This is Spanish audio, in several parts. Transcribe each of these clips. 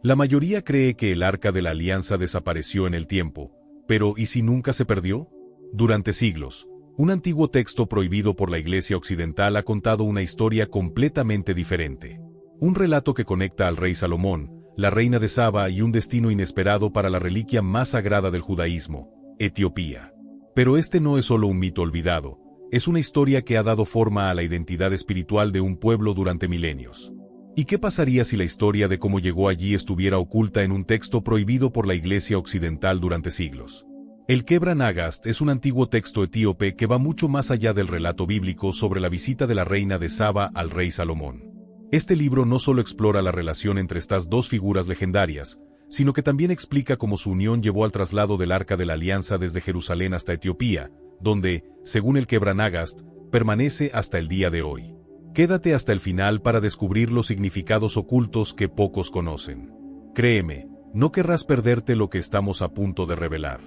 La mayoría cree que el Arca de la Alianza desapareció en el tiempo, pero ¿y si nunca se perdió? Durante siglos, un antiguo texto prohibido por la Iglesia Occidental ha contado una historia completamente diferente. Un relato que conecta al rey Salomón, la reina de Saba y un destino inesperado para la reliquia más sagrada del judaísmo, Etiopía. Pero este no es solo un mito olvidado, es una historia que ha dado forma a la identidad espiritual de un pueblo durante milenios. ¿Y qué pasaría si la historia de cómo llegó allí estuviera oculta en un texto prohibido por la Iglesia Occidental durante siglos? El Kebra Nagast es un antiguo texto etíope que va mucho más allá del relato bíblico sobre la visita de la reina de Saba al rey Salomón. Este libro no solo explora la relación entre estas dos figuras legendarias, sino que también explica cómo su unión llevó al traslado del Arca de la Alianza desde Jerusalén hasta Etiopía, donde, según el Kebra Nagast, permanece hasta el día de hoy. Quédate hasta el final para descubrir los significados ocultos que pocos conocen. Créeme, no querrás perderte lo que estamos a punto de revelar.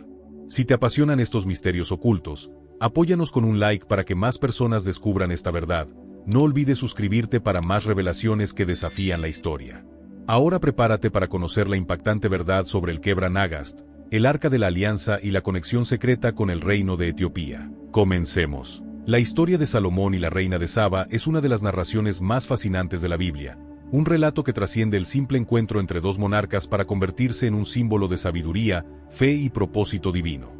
Si te apasionan estos misterios ocultos, apóyanos con un like para que más personas descubran esta verdad. No olvides suscribirte para más revelaciones que desafían la historia. Ahora prepárate para conocer la impactante verdad sobre el Kebra Nagast, el Arca de la Alianza y la conexión secreta con el reino de Etiopía. Comencemos. La historia de Salomón y la reina de Saba es una de las narraciones más fascinantes de la Biblia, un relato que trasciende el simple encuentro entre dos monarcas para convertirse en un símbolo de sabiduría, fe y propósito divino.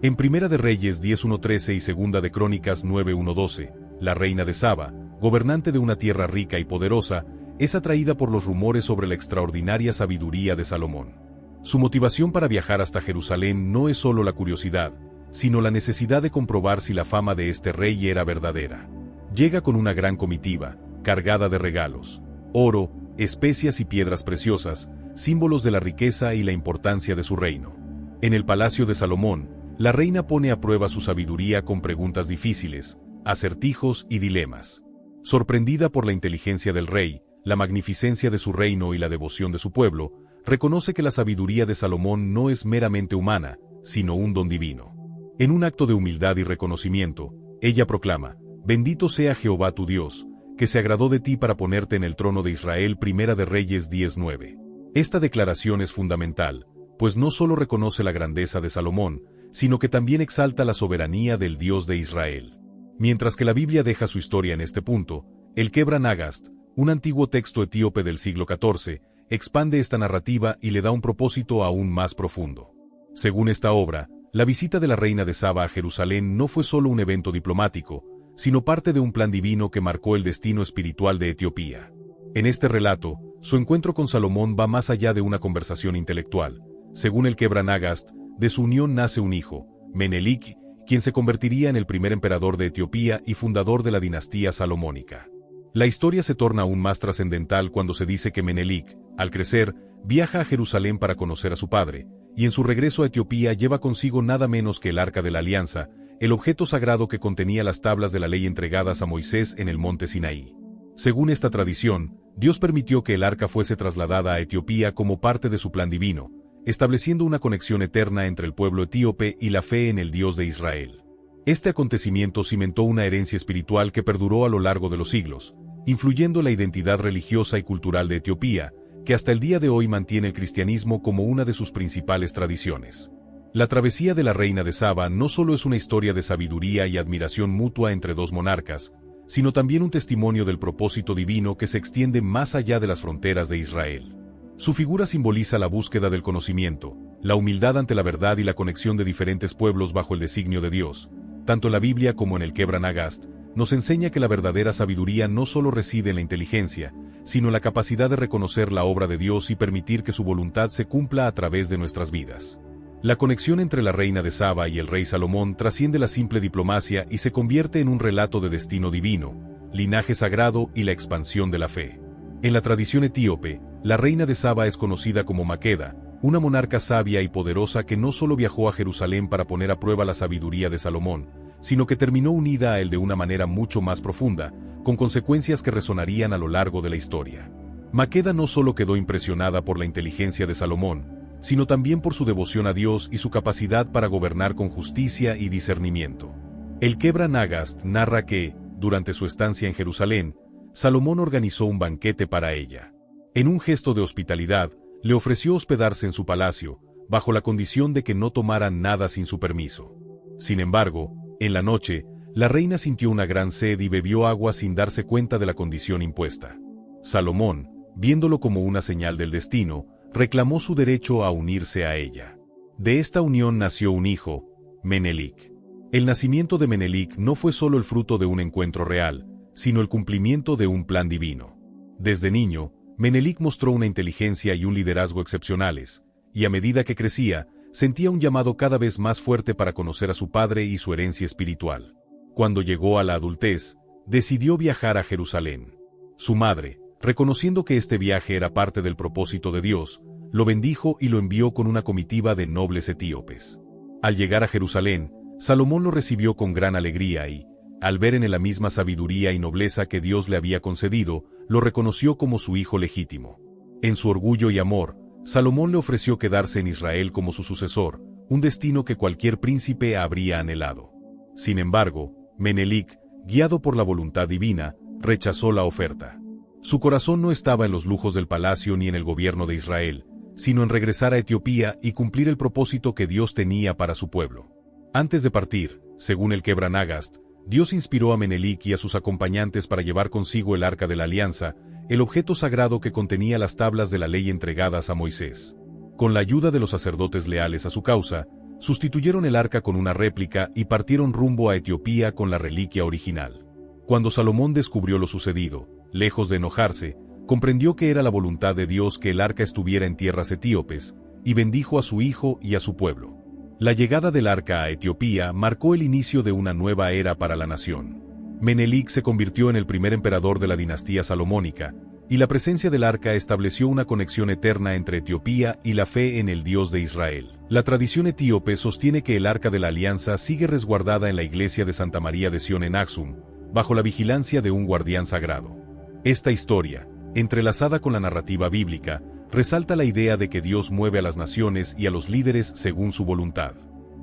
En Primera de Reyes 10:1-13 y Segunda de Crónicas 9:1-12, la reina de Saba, gobernante de una tierra rica y poderosa, es atraída por los rumores sobre la extraordinaria sabiduría de Salomón. Su motivación para viajar hasta Jerusalén no es solo la curiosidad, sino la necesidad de comprobar si la fama de este rey era verdadera. Llega con una gran comitiva, cargada de regalos, oro, especias y piedras preciosas, símbolos de la riqueza y la importancia de su reino. En el palacio de Salomón, la reina pone a prueba su sabiduría con preguntas difíciles, acertijos y dilemas. Sorprendida por la inteligencia del rey, la magnificencia de su reino y la devoción de su pueblo, reconoce que la sabiduría de Salomón no es meramente humana, sino un don divino. En un acto de humildad y reconocimiento, ella proclama: «Bendito sea Jehová tu Dios, que se agradó de ti para ponerte en el trono de Israel». Primera de Reyes 10:9. Esta declaración es fundamental, pues no solo reconoce la grandeza de Salomón, sino que también exalta la soberanía del Dios de Israel. Mientras que la Biblia deja su historia en este punto, el Kebra Nagast, un antiguo texto etíope del siglo XIV, expande esta narrativa y le da un propósito aún más profundo. Según esta obra, la visita de la reina de Saba a Jerusalén no fue solo un evento diplomático, sino parte de un plan divino que marcó el destino espiritual de Etiopía. En este relato, su encuentro con Salomón va más allá de una conversación intelectual. Según el Kebra Nagast, de su unión nace un hijo, Menelik, quien se convertiría en el primer emperador de Etiopía y fundador de la dinastía salomónica. La historia se torna aún más trascendental cuando se dice que Menelik, al crecer, viaja a Jerusalén para conocer a su padre, y en su regreso a Etiopía lleva consigo nada menos que el Arca de la Alianza, el objeto sagrado que contenía las tablas de la ley entregadas a Moisés en el monte Sinaí. Según esta tradición, Dios permitió que el arca fuese trasladada a Etiopía como parte de su plan divino, estableciendo una conexión eterna entre el pueblo etíope y la fe en el Dios de Israel. Este acontecimiento cimentó una herencia espiritual que perduró a lo largo de los siglos, influyendo la identidad religiosa y cultural de Etiopía, que hasta el día de hoy mantiene el cristianismo como una de sus principales tradiciones. La travesía de la reina de Saba no solo es una historia de sabiduría y admiración mutua entre dos monarcas, sino también un testimonio del propósito divino que se extiende más allá de las fronteras de Israel. Su figura simboliza la búsqueda del conocimiento, la humildad ante la verdad y la conexión de diferentes pueblos bajo el designio de Dios. Tanto en la Biblia como en el Kebra Nagast, nos enseña que la verdadera sabiduría no solo reside en la inteligencia, sino en la capacidad de reconocer la obra de Dios y permitir que su voluntad se cumpla a través de nuestras vidas. La conexión entre la reina de Saba y el rey Salomón trasciende la simple diplomacia y se convierte en un relato de destino divino, linaje sagrado y la expansión de la fe. En la tradición etíope, la reina de Saba es conocida como Makeda, una monarca sabia y poderosa que no solo viajó a Jerusalén para poner a prueba la sabiduría de Salomón, sino que terminó unida a él de una manera mucho más profunda, con consecuencias que resonarían a lo largo de la historia. Makeda no solo quedó impresionada por la inteligencia de Salomón, sino también por su devoción a Dios y su capacidad para gobernar con justicia y discernimiento. El Kebra Nagast narra que, durante su estancia en Jerusalén, Salomón organizó un banquete para ella. En un gesto de hospitalidad, Le ofreció hospedarse en su palacio, bajo la condición de que no tomaran nada sin su permiso. Sin embargo, en la noche, la reina sintió una gran sed y bebió agua sin darse cuenta de la condición impuesta. Salomón, viéndolo como una señal del destino, reclamó su derecho a unirse a ella. De esta unión nació un hijo, Menelik. El nacimiento de Menelik no fue solo el fruto de un encuentro real, sino el cumplimiento de un plan divino. Desde niño, Menelik mostró una inteligencia y un liderazgo excepcionales, y a medida que crecía, sentía un llamado cada vez más fuerte para conocer a su padre y su herencia espiritual. Cuando llegó a la adultez, decidió viajar a Jerusalén. Su madre, reconociendo que este viaje era parte del propósito de Dios, lo bendijo y lo envió con una comitiva de nobles etíopes. Al llegar a Jerusalén, Salomón lo recibió con gran alegría y, al ver en él la misma sabiduría y nobleza que Dios le había concedido, lo reconoció como su hijo legítimo. En su orgullo y amor, Salomón le ofreció quedarse en Israel como su sucesor, un destino que cualquier príncipe habría anhelado. Sin embargo, Menelik, guiado por la voluntad divina, rechazó la oferta. Su corazón no estaba en los lujos del palacio ni en el gobierno de Israel, sino en regresar a Etiopía y cumplir el propósito que Dios tenía para su pueblo. Antes de partir, según el Kebra Nagast, Dios inspiró a Menelik y a sus acompañantes para llevar consigo el Arca de la Alianza, el objeto sagrado que contenía las tablas de la ley entregadas a Moisés. Con la ayuda de los sacerdotes leales a su causa, sustituyeron el arca con una réplica y partieron rumbo a Etiopía con la reliquia original. Cuando Salomón descubrió lo sucedido, lejos de enojarse, comprendió que era la voluntad de Dios que el arca estuviera en tierras etíopes, y bendijo a su hijo y a su pueblo. La llegada del arca a Etiopía marcó el inicio de una nueva era para la nación. Menelik se convirtió en el primer emperador de la dinastía salomónica, y la presencia del arca estableció una conexión eterna entre Etiopía y la fe en el Dios de Israel. La tradición etíope sostiene que el Arca de la Alianza sigue resguardada en la iglesia de Santa María de Sion en Axum, bajo la vigilancia de un guardián sagrado. Esta historia, entrelazada con la narrativa bíblica, resalta la idea de que Dios mueve a las naciones y a los líderes según su voluntad.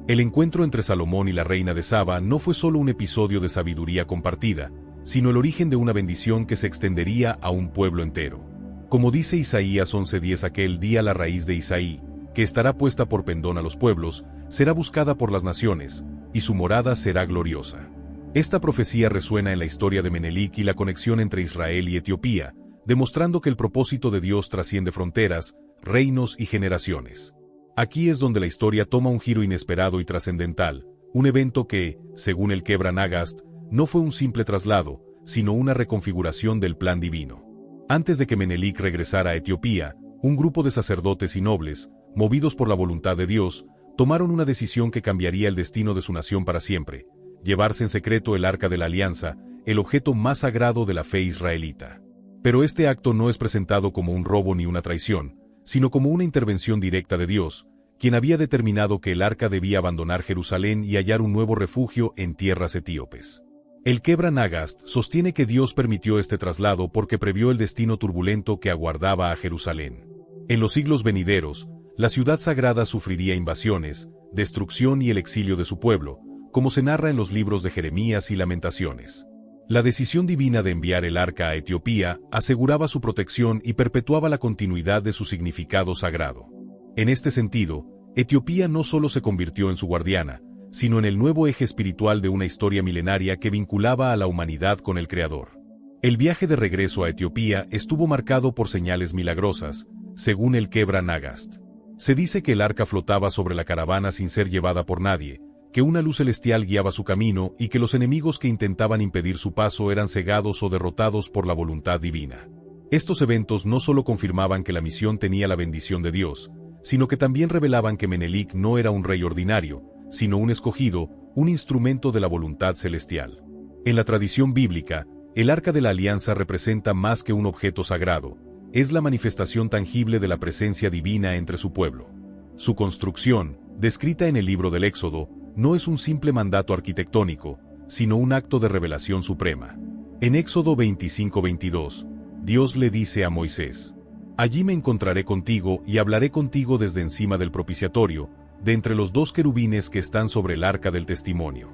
El encuentro entre Salomón y la reina de Saba no fue solo un episodio de sabiduría compartida, sino el origen de una bendición que se extendería a un pueblo entero. Como dice Isaías 11:10, aquel día la raíz de Isaí, que estará puesta por pendón a los pueblos, será buscada por las naciones, y su morada será gloriosa. Esta profecía resuena en la historia de Menelik y la conexión entre Israel y Etiopía, demostrando que el propósito de Dios trasciende fronteras, reinos y generaciones. Aquí es donde la historia toma un giro inesperado y trascendental, un evento que, según el Kebra Nagast, no fue un simple traslado, sino una reconfiguración del plan divino. Antes de que Menelik regresara a Etiopía, un grupo de sacerdotes y nobles, movidos por la voluntad de Dios, tomaron una decisión que cambiaría el destino de su nación para siempre: llevarse en secreto el Arca de la Alianza, el objeto más sagrado de la fe israelita. Pero este acto no es presentado como un robo ni una traición, sino como una intervención directa de Dios, quien había determinado que el arca debía abandonar Jerusalén y hallar un nuevo refugio en tierras etíopes. El Kebra Nagast sostiene que Dios permitió este traslado porque previó el destino turbulento que aguardaba a Jerusalén. En los siglos venideros, la ciudad sagrada sufriría invasiones, destrucción y el exilio de su pueblo, como se narra en los libros de Jeremías y Lamentaciones. La decisión divina de enviar el arca a Etiopía aseguraba su protección y perpetuaba la continuidad de su significado sagrado. En este sentido, Etiopía no solo se convirtió en su guardiana, sino en el nuevo eje espiritual de una historia milenaria que vinculaba a la humanidad con el Creador. El viaje de regreso a Etiopía estuvo marcado por señales milagrosas, según el Kebra Nagast. Se dice que el arca flotaba sobre la caravana sin ser llevada por nadie, que una luz celestial guiaba su camino y que los enemigos que intentaban impedir su paso eran cegados o derrotados por la voluntad divina. Estos eventos no solo confirmaban que la misión tenía la bendición de Dios, sino que también revelaban que Menelik no era un rey ordinario, sino un escogido, un instrumento de la voluntad celestial. En la tradición bíblica, el Arca de la Alianza representa más que un objeto sagrado, es la manifestación tangible de la presencia divina entre su pueblo. Su construcción, descrita en el libro del Éxodo, no es un simple mandato arquitectónico, sino un acto de revelación suprema. En Éxodo 25:22, Dios le dice a Moisés: «Allí me encontraré contigo y hablaré contigo desde encima del propiciatorio, de entre los dos querubines que están sobre el arca del testimonio».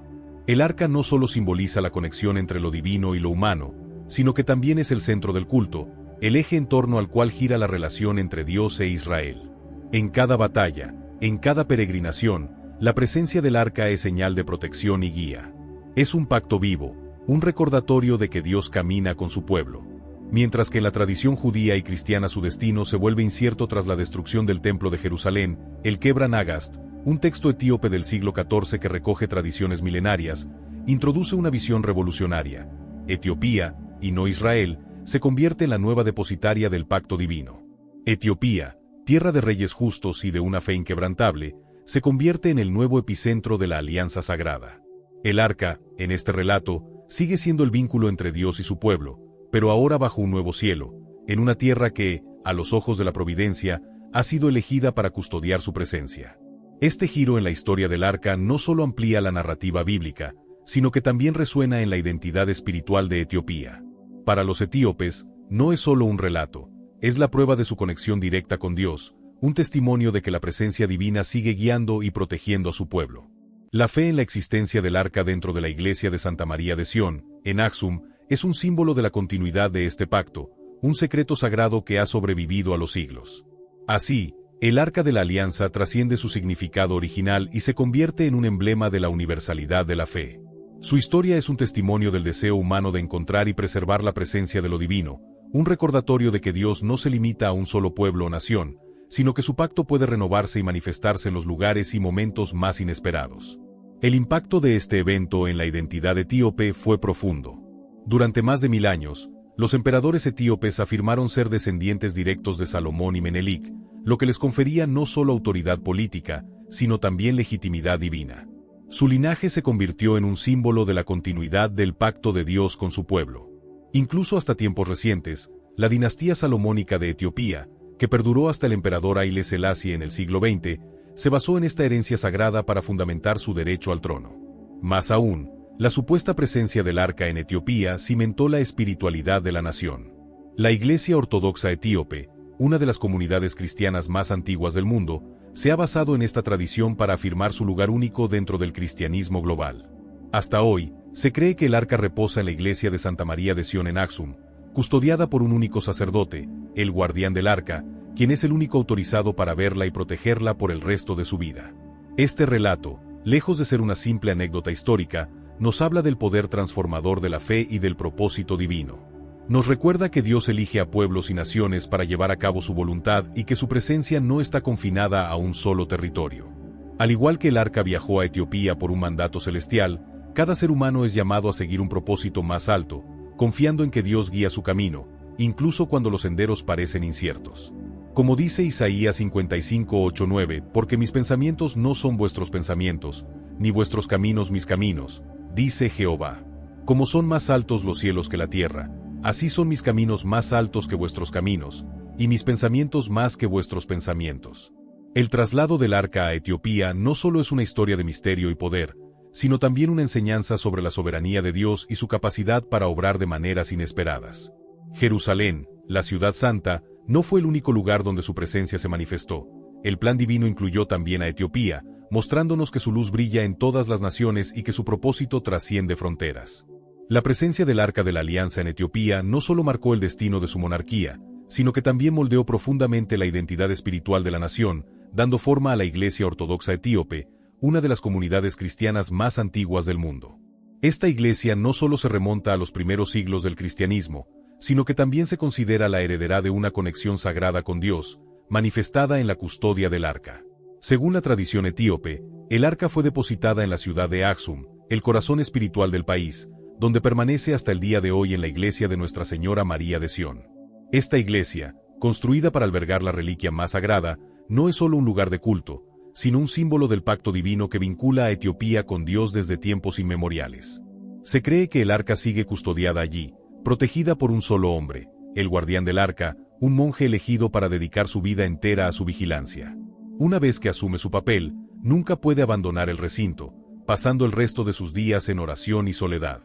El arca no solo simboliza la conexión entre lo divino y lo humano, sino que también es el centro del culto, el eje en torno al cual gira la relación entre Dios e Israel. En cada batalla, en cada peregrinación, la presencia del arca es señal de protección y guía. Es un pacto vivo, un recordatorio de que Dios camina con su pueblo. Mientras que en la tradición judía y cristiana su destino se vuelve incierto tras la destrucción del Templo de Jerusalén, el Kebra Nagast, un texto etíope del siglo XIV que recoge tradiciones milenarias, introduce una visión revolucionaria. Etiopía, y no Israel, se convierte en la nueva depositaria del pacto divino. Etiopía, tierra de reyes justos y de una fe inquebrantable, se convierte en el nuevo epicentro de la alianza sagrada. El arca, en este relato, sigue siendo el vínculo entre Dios y su pueblo, pero ahora bajo un nuevo cielo, en una tierra que, a los ojos de la providencia, ha sido elegida para custodiar su presencia. Este giro en la historia del arca no solo amplía la narrativa bíblica, sino que también resuena en la identidad espiritual de Etiopía. Para los etíopes, no es solo un relato, es la prueba de su conexión directa con Dios, un testimonio de que la presencia divina sigue guiando y protegiendo a su pueblo. La fe en la existencia del arca dentro de la iglesia de Santa María de Sión, en Axum, es un símbolo de la continuidad de este pacto, un secreto sagrado que ha sobrevivido a los siglos. Así, el Arca de la Alianza trasciende su significado original y se convierte en un emblema de la universalidad de la fe. Su historia es un testimonio del deseo humano de encontrar y preservar la presencia de lo divino, un recordatorio de que Dios no se limita a un solo pueblo o nación, sino que su pacto puede renovarse y manifestarse en los lugares y momentos más inesperados. El impacto de este evento en la identidad etíope fue profundo. Durante más de 1000 años, los emperadores etíopes afirmaron ser descendientes directos de Salomón y Menelik, lo que les confería no solo autoridad política, sino también legitimidad divina. Su linaje se convirtió en un símbolo de la continuidad del pacto de Dios con su pueblo. Incluso hasta tiempos recientes, la dinastía salomónica de Etiopía, que perduró hasta el emperador Haile Selassie en el siglo XX, se basó en esta herencia sagrada para fundamentar su derecho al trono. Más aún, la supuesta presencia del arca en Etiopía cimentó la espiritualidad de la nación. La Iglesia Ortodoxa Etíope, una de las comunidades cristianas más antiguas del mundo, se ha basado en esta tradición para afirmar su lugar único dentro del cristianismo global. Hasta hoy, se cree que el arca reposa en la iglesia de Santa María de Sión en Axum, custodiada por un único sacerdote, el guardián del arca, quien es el único autorizado para verla y protegerla por el resto de su vida. Este relato, lejos de ser una simple anécdota histórica, nos habla del poder transformador de la fe y del propósito divino. Nos recuerda que Dios elige a pueblos y naciones para llevar a cabo su voluntad y que su presencia no está confinada a un solo territorio. Al igual que el arca viajó a Etiopía por un mandato celestial, cada ser humano es llamado a seguir un propósito más alto, confiando en que Dios guía su camino, incluso cuando los senderos parecen inciertos. Como dice Isaías 55:8-9, porque mis pensamientos no son vuestros pensamientos, ni vuestros caminos mis caminos, dice Jehová. Como son más altos los cielos que la tierra, así son mis caminos más altos que vuestros caminos, y mis pensamientos más que vuestros pensamientos. El traslado del arca a Etiopía no solo es una historia de misterio y poder, sino también una enseñanza sobre la soberanía de Dios y su capacidad para obrar de maneras inesperadas. Jerusalén, la ciudad santa, no fue el único lugar donde su presencia se manifestó. El plan divino incluyó también a Etiopía, mostrándonos que su luz brilla en todas las naciones y que su propósito trasciende fronteras. La presencia del Arca de la Alianza en Etiopía no solo marcó el destino de su monarquía, sino que también moldeó profundamente la identidad espiritual de la nación, dando forma a la Iglesia Ortodoxa Etíope, una de las comunidades cristianas más antiguas del mundo. Esta iglesia no solo se remonta a los primeros siglos del cristianismo, sino que también se considera la heredera de una conexión sagrada con Dios, manifestada en la custodia del arca. Según la tradición etíope, el arca fue depositada en la ciudad de Axum, el corazón espiritual del país, donde permanece hasta el día de hoy en la iglesia de Nuestra Señora María de Sión. Esta iglesia, construida para albergar la reliquia más sagrada, no es solo un lugar de culto, sino un símbolo del pacto divino que vincula a Etiopía con Dios desde tiempos inmemoriales. Se cree que el arca sigue custodiada allí, protegida por un solo hombre, el guardián del arca, un monje elegido para dedicar su vida entera a su vigilancia. Una vez que asume su papel, nunca puede abandonar el recinto, pasando el resto de sus días en oración y soledad.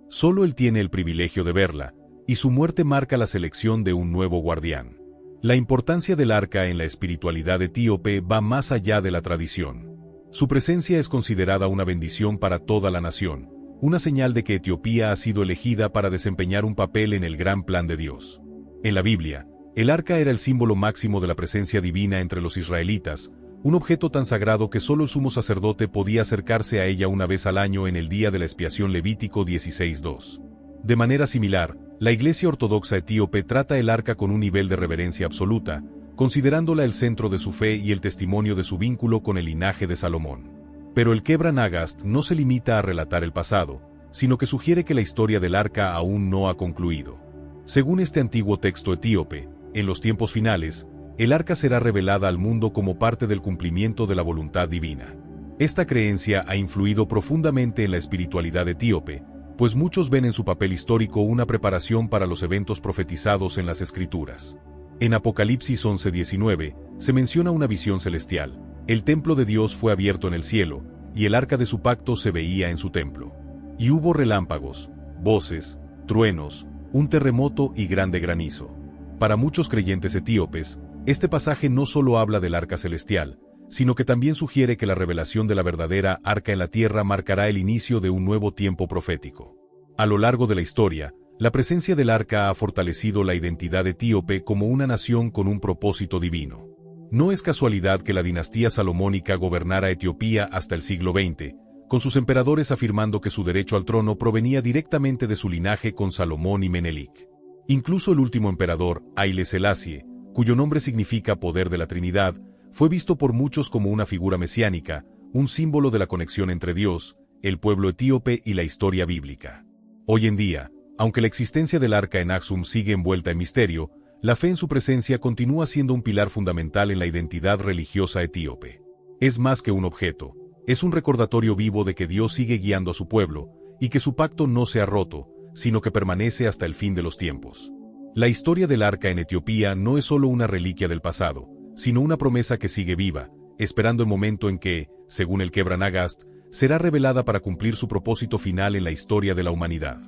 Solo él tiene el privilegio de verla, y su muerte marca la selección de un nuevo guardián. La importancia del arca en la espiritualidad etíope va más allá de la tradición. Su presencia es considerada una bendición para toda la nación, una señal de que Etiopía ha sido elegida para desempeñar un papel en el gran plan de Dios. En la Biblia, el arca era el símbolo máximo de la presencia divina entre los israelitas, un objeto tan sagrado que solo el sumo sacerdote podía acercarse a ella una vez al año en el día de la expiación. Levítico 16:2. De manera similar, la Iglesia Ortodoxa etíope trata el arca con un nivel de reverencia absoluta, considerándola el centro de su fe y el testimonio de su vínculo con el linaje de Salomón. Pero el Kebra Nagast no se limita a relatar el pasado, sino que sugiere que la historia del arca aún no ha concluido. Según este antiguo texto etíope, en los tiempos finales, el arca será revelada al mundo como parte del cumplimiento de la voluntad divina. Esta creencia ha influido profundamente en la espiritualidad etíope, pues muchos ven en su papel histórico una preparación para los eventos profetizados en las Escrituras. En Apocalipsis 11:19, se menciona una visión celestial. El templo de Dios fue abierto en el cielo, y el arca de su pacto se veía en su templo. Y hubo relámpagos, voces, truenos, un terremoto y grande granizo. Para muchos creyentes etíopes, este pasaje no solo habla del arca celestial, sino que también sugiere que la revelación de la verdadera arca en la tierra marcará el inicio de un nuevo tiempo profético. A lo largo de la historia, la presencia del arca ha fortalecido la identidad etíope como una nación con un propósito divino. No es casualidad que la dinastía salomónica gobernara Etiopía hasta el siglo XX, con sus emperadores afirmando que su derecho al trono provenía directamente de su linaje con Salomón y Menelik. Incluso el último emperador, Haile Selassie, cuyo nombre significa poder de la Trinidad, fue visto por muchos como una figura mesiánica, un símbolo de la conexión entre Dios, el pueblo etíope y la historia bíblica. Hoy en día, aunque la existencia del arca en Aksum sigue envuelta en misterio, la fe en su presencia continúa siendo un pilar fundamental en la identidad religiosa etíope. Es más que un objeto, es un recordatorio vivo de que Dios sigue guiando a su pueblo, y que su pacto no se ha roto, sino que permanece hasta el fin de los tiempos. La historia del arca en Etiopía no es solo una reliquia del pasado, sino una promesa que sigue viva, esperando el momento en que, según el Kebra Nagast, será revelada para cumplir su propósito final en la historia de la humanidad.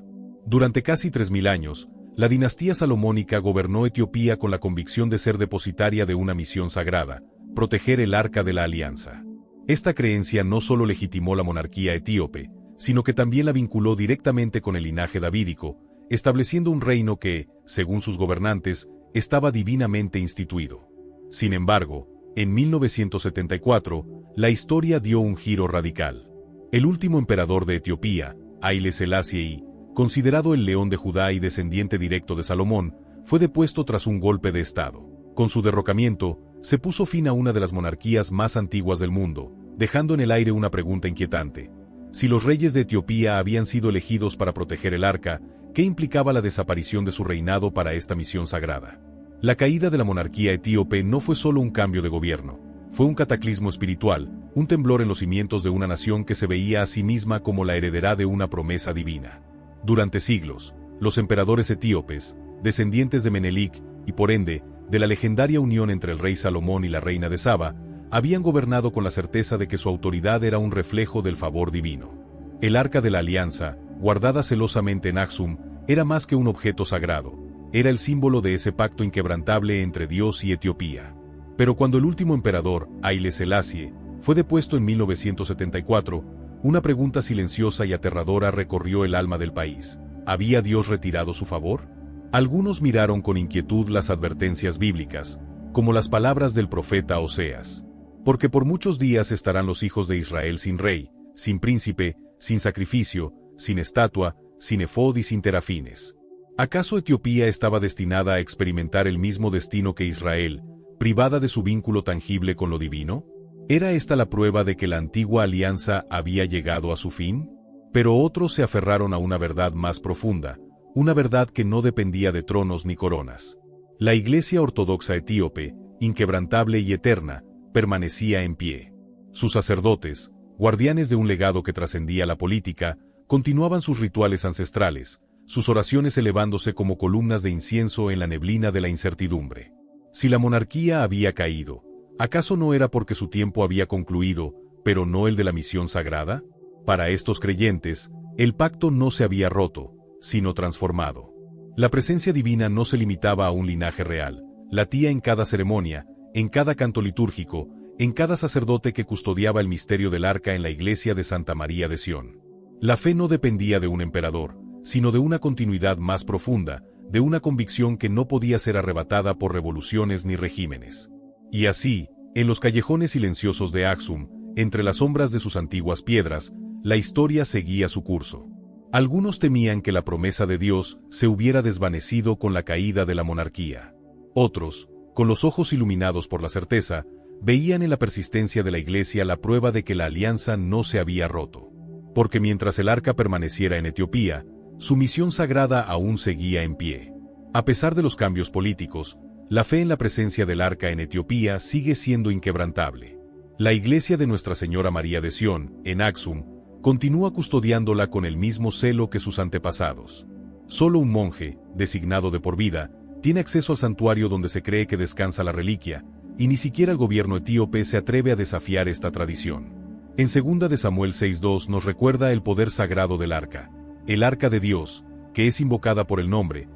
Durante casi 3000 años, la dinastía salomónica gobernó Etiopía con la convicción de ser depositaria de una misión sagrada, proteger el arca de la alianza. Esta creencia no solo legitimó la monarquía etíope, sino que también la vinculó directamente con el linaje davídico, estableciendo un reino que, según sus gobernantes, estaba divinamente instituido. Sin embargo, en 1974, la historia dio un giro radical. El último emperador de Etiopía, Haile Selassie I, considerado el león de Judá y descendiente directo de Salomón, fue depuesto tras un golpe de estado. Con su derrocamiento, se puso fin a una de las monarquías más antiguas del mundo, dejando en el aire una pregunta inquietante. Si los reyes de Etiopía habían sido elegidos para proteger el arca, ¿qué implicaba la desaparición de su reinado para esta misión sagrada? La caída de la monarquía etíope no fue solo un cambio de gobierno, fue un cataclismo espiritual, un temblor en los cimientos de una nación que se veía a sí misma como la heredera de una promesa divina. Durante siglos, los emperadores etíopes, descendientes de Menelik, y por ende, de la legendaria unión entre el rey Salomón y la reina de Saba, habían gobernado con la certeza de que su autoridad era un reflejo del favor divino. El arca de la alianza, guardada celosamente en Aksum, era más que un objeto sagrado, era el símbolo de ese pacto inquebrantable entre Dios y Etiopía. Pero cuando el último emperador, Haile Selassie, fue depuesto en 1974, una pregunta silenciosa y aterradora recorrió el alma del país. ¿Había Dios retirado su favor? Algunos miraron con inquietud las advertencias bíblicas, como las palabras del profeta Oseas. Porque por muchos días estarán los hijos de Israel sin rey, sin príncipe, sin sacrificio, sin estatua, sin efod y sin terafines. ¿Acaso Etiopía estaba destinada a experimentar el mismo destino que Israel, privada de su vínculo tangible con lo divino? ¿Era esta la prueba de que la antigua alianza había llegado a su fin? Pero otros se aferraron a una verdad más profunda, una verdad que no dependía de tronos ni coronas. La Iglesia Ortodoxa etíope, inquebrantable y eterna, permanecía en pie. Sus sacerdotes, guardianes de un legado que trascendía la política, continuaban sus rituales ancestrales, sus oraciones elevándose como columnas de incienso en la neblina de la incertidumbre. Si la monarquía había caído, ¿acaso no era porque su tiempo había concluido, pero no el de la misión sagrada? Para estos creyentes, el pacto no se había roto, sino transformado. La presencia divina no se limitaba a un linaje real, latía en cada ceremonia, en cada canto litúrgico, en cada sacerdote que custodiaba el misterio del arca en la iglesia de Santa María de Sión. La fe no dependía de un emperador, sino de una continuidad más profunda, de una convicción que no podía ser arrebatada por revoluciones ni regímenes. Y así, en los callejones silenciosos de Axum, entre las sombras de sus antiguas piedras, la historia seguía su curso. Algunos temían que la promesa de Dios se hubiera desvanecido con la caída de la monarquía. Otros, con los ojos iluminados por la certeza, veían en la persistencia de la Iglesia la prueba de que la alianza no se había roto. Porque mientras el arca permaneciera en Etiopía, su misión sagrada aún seguía en pie. A pesar de los cambios políticos, la fe en la presencia del arca en Etiopía sigue siendo inquebrantable. La iglesia de Nuestra Señora María de Sión, en Axum, continúa custodiándola con el mismo celo que sus antepasados. Solo un monje, designado de por vida, tiene acceso al santuario donde se cree que descansa la reliquia, y ni siquiera el gobierno etíope se atreve a desafiar esta tradición. En 2 de Samuel 6:2 nos recuerda el poder sagrado del arca, el arca de Dios, que es invocada por el nombre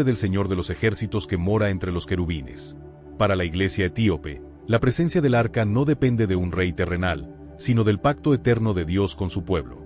del Señor de los ejércitos que mora entre los querubines. Para la iglesia etíope, la presencia del arca no depende de un rey terrenal, sino del pacto eterno de Dios con su pueblo.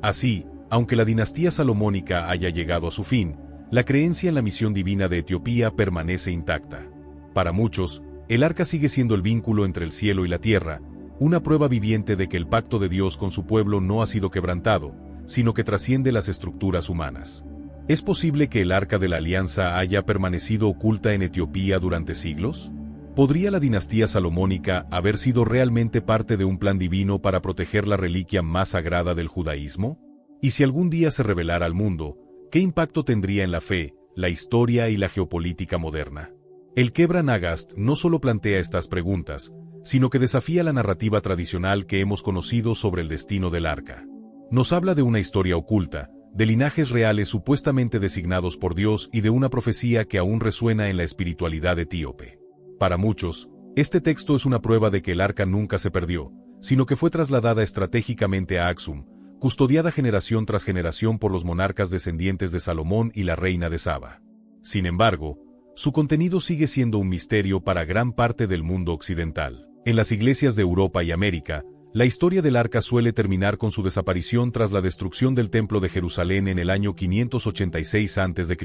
Así, aunque la dinastía salomónica haya llegado a su fin, la creencia en la misión divina de Etiopía permanece intacta. Para muchos, el arca sigue siendo el vínculo entre el cielo y la tierra, una prueba viviente de que el pacto de Dios con su pueblo no ha sido quebrantado, sino que trasciende las estructuras humanas. ¿Es posible que el arca de la alianza haya permanecido oculta en Etiopía durante siglos? ¿Podría la dinastía salomónica haber sido realmente parte de un plan divino para proteger la reliquia más sagrada del judaísmo? Y si algún día se revelara al mundo, ¿qué impacto tendría en la fe, la historia y la geopolítica moderna? El Kebra Nagast no solo plantea estas preguntas, sino que desafía la narrativa tradicional que hemos conocido sobre el destino del arca. Nos habla de una historia oculta, de linajes reales supuestamente designados por Dios y de una profecía que aún resuena en la espiritualidad etíope. Para muchos, este texto es una prueba de que el arca nunca se perdió, sino que fue trasladada estratégicamente a Axum, custodiada generación tras generación por los monarcas descendientes de Salomón y la reina de Saba. Sin embargo, su contenido sigue siendo un misterio para gran parte del mundo occidental. En las iglesias de Europa y América, la historia del arca suele terminar con su desaparición tras la destrucción del Templo de Jerusalén en el año 586 a.C.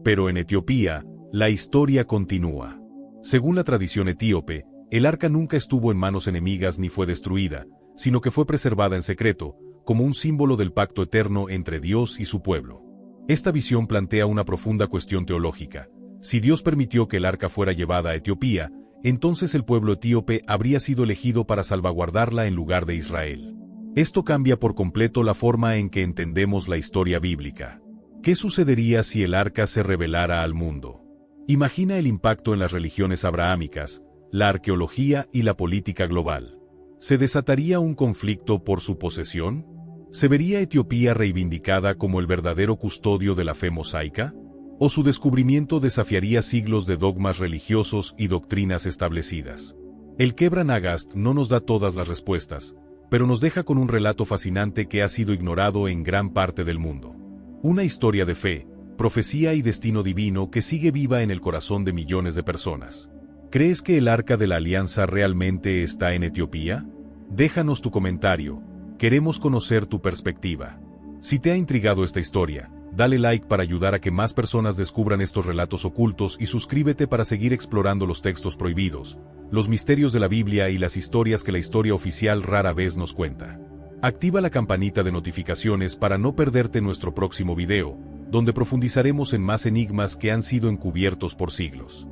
Pero en Etiopía, la historia continúa. Según la tradición etíope, el arca nunca estuvo en manos enemigas ni fue destruida, sino que fue preservada en secreto, como un símbolo del pacto eterno entre Dios y su pueblo. Esta visión plantea una profunda cuestión teológica. Si Dios permitió que el arca fuera llevada a Etiopía, entonces el pueblo etíope habría sido elegido para salvaguardarla en lugar de Israel. Esto cambia por completo la forma en que entendemos la historia bíblica. ¿Qué sucedería si el arca se revelara al mundo? Imagina el impacto en las religiones abrahámicas, la arqueología y la política global. ¿Se desataría un conflicto por su posesión? ¿Se vería Etiopía reivindicada como el verdadero custodio de la fe mosaica? ¿O su descubrimiento desafiaría siglos de dogmas religiosos y doctrinas establecidas? El Kebra Nagast no nos da todas las respuestas, pero nos deja con un relato fascinante que ha sido ignorado en gran parte del mundo. Una historia de fe, profecía y destino divino que sigue viva en el corazón de millones de personas. ¿Crees que el Arca de la Alianza realmente está en Etiopía? Déjanos tu comentario, queremos conocer tu perspectiva. Si te ha intrigado esta historia, dale like para ayudar a que más personas descubran estos relatos ocultos y suscríbete para seguir explorando los textos prohibidos, los misterios de la Biblia y las historias que la historia oficial rara vez nos cuenta. Activa la campanita de notificaciones para no perderte nuestro próximo video, donde profundizaremos en más enigmas que han sido encubiertos por siglos.